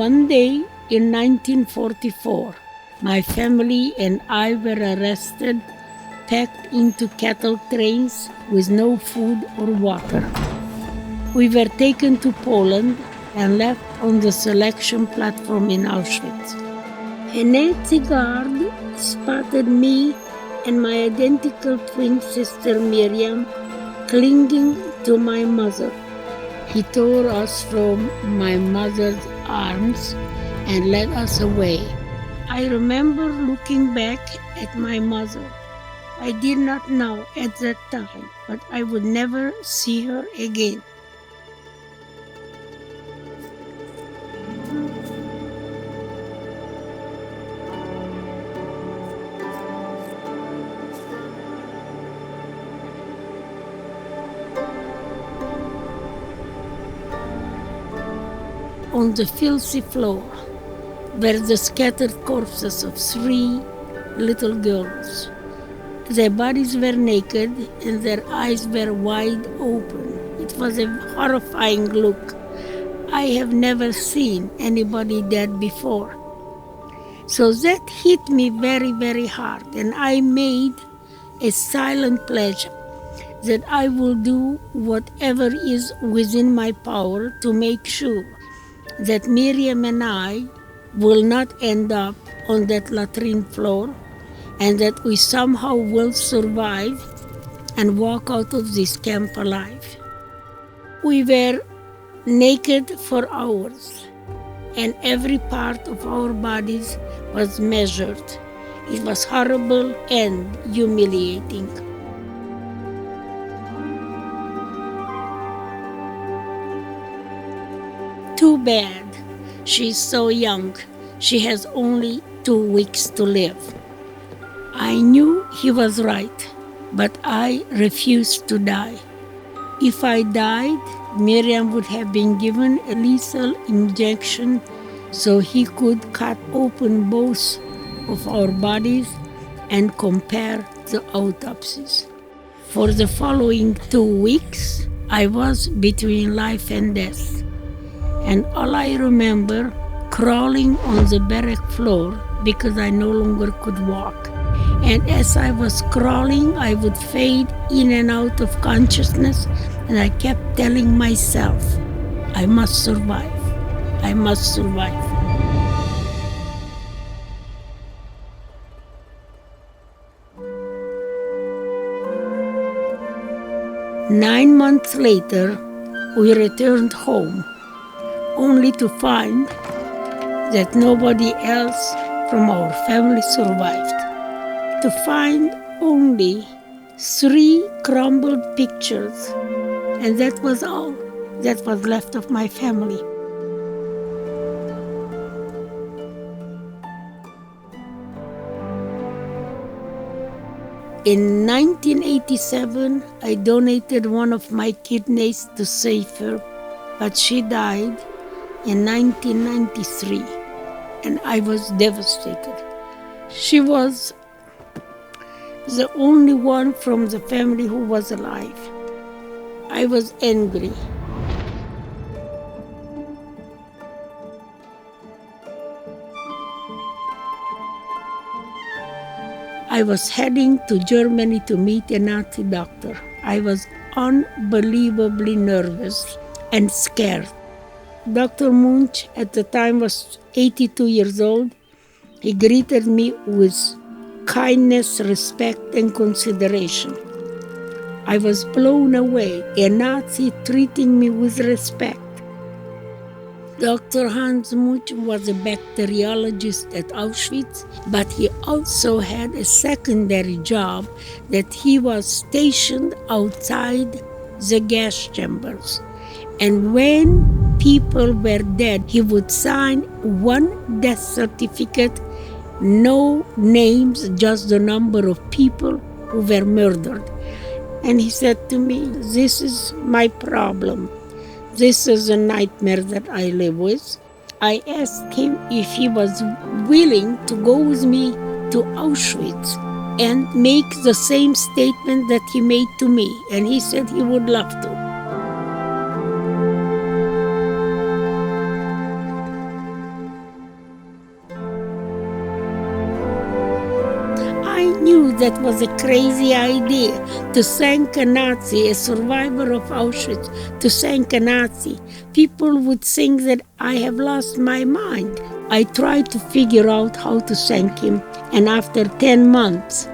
one day in 1944, my family and I were arrested, packed into cattle trains with no food or water. We were taken to Poland and left on the selection platform in Auschwitz. A Nazi guard spotted me and my identical twin sister Miriam clinging to my mother. He tore us from my mother's arms and led us away. I remember looking back at my mother. I did not know at that time, but I would never see her again. On the filthy floor were the scattered corpses of 3 little girls. Their bodies were naked and their eyes were wide open. It was a horrifying look. I have never seen anybody dead before. So that hit me very, very hard, and I made a silent pledge that I will do whatever is within my power to make sure that Miriam and I will not end up on that latrine floor, and that we somehow will survive and walk out of this camp alive. We were naked for hours, and every part of our bodies was measured. It was horrible and humiliating. Too bad. She's so young. She has only 2 weeks to live. I knew he was right, but I refused to die. If I died, Miriam would have been given a lethal injection so he could cut open both of our bodies and compare the autopsies. For the following 2 weeks, I was between life and death. And all I remember, crawling on the barrack floor because I no longer could walk. And as I was crawling, I would fade in and out of consciousness, and I kept telling myself, I must survive. I must survive. Nine months later, we returned home, only to find that nobody else from our family survived. To find only 3 crumbled pictures, and that was all that was left of my family. In 1987, I donated one of my kidneys to save her, but she died in 1993, and I was devastated. She was the only one from the family who was alive. I was angry. I was heading to Germany to meet a Nazi doctor. I was unbelievably nervous and scared. Dr. Munch at the time was 82 years old. He greeted me with kindness, respect, and consideration. I was blown away, a Nazi treating me with respect. Dr. Hans Munch was a bacteriologist at Auschwitz, but he also had a secondary job that he was stationed outside the gas chambers. And when people were dead, he would sign one death certificate, no names, just the number of people who were murdered. And he said to me, this is my problem. This is a nightmare that I live with. I asked him if he was willing to go with me to Auschwitz and make the same statement that he made to me. And he said he would love to. I knew that was a crazy idea, to thank a Nazi, a survivor of Auschwitz, to thank a Nazi. People would think that I have lost my mind. I tried to figure out how to thank him, and after 10 months,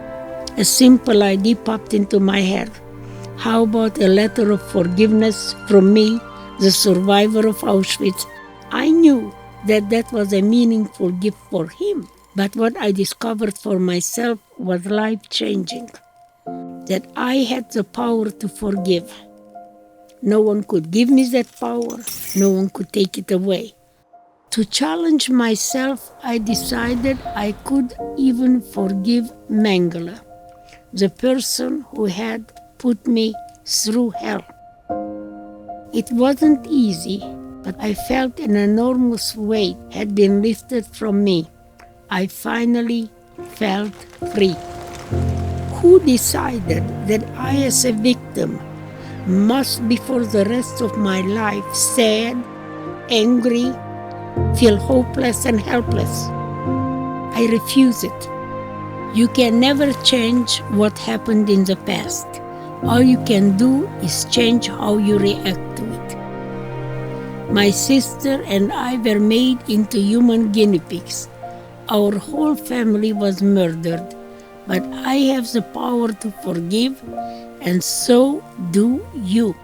a simple idea popped into my head. How about a letter of forgiveness from me, the survivor of Auschwitz? I knew that that was a meaningful gift for him. But what I discovered for myself was life-changing. That I had the power to forgive. No one could give me that power. No one could take it away. To challenge myself, I decided I could even forgive Mengele, the person who had put me through hell. It wasn't easy, but I felt an enormous weight had been lifted from me. I finally felt free. Who decided that I, as a victim, must be for the rest of my life sad, angry, feel hopeless and helpless? I refuse it. You can never change what happened in the past. All you can do is change how you react to it. My sister and I were made into human guinea pigs. Our whole family was murdered, but I have the power to forgive, and so do you.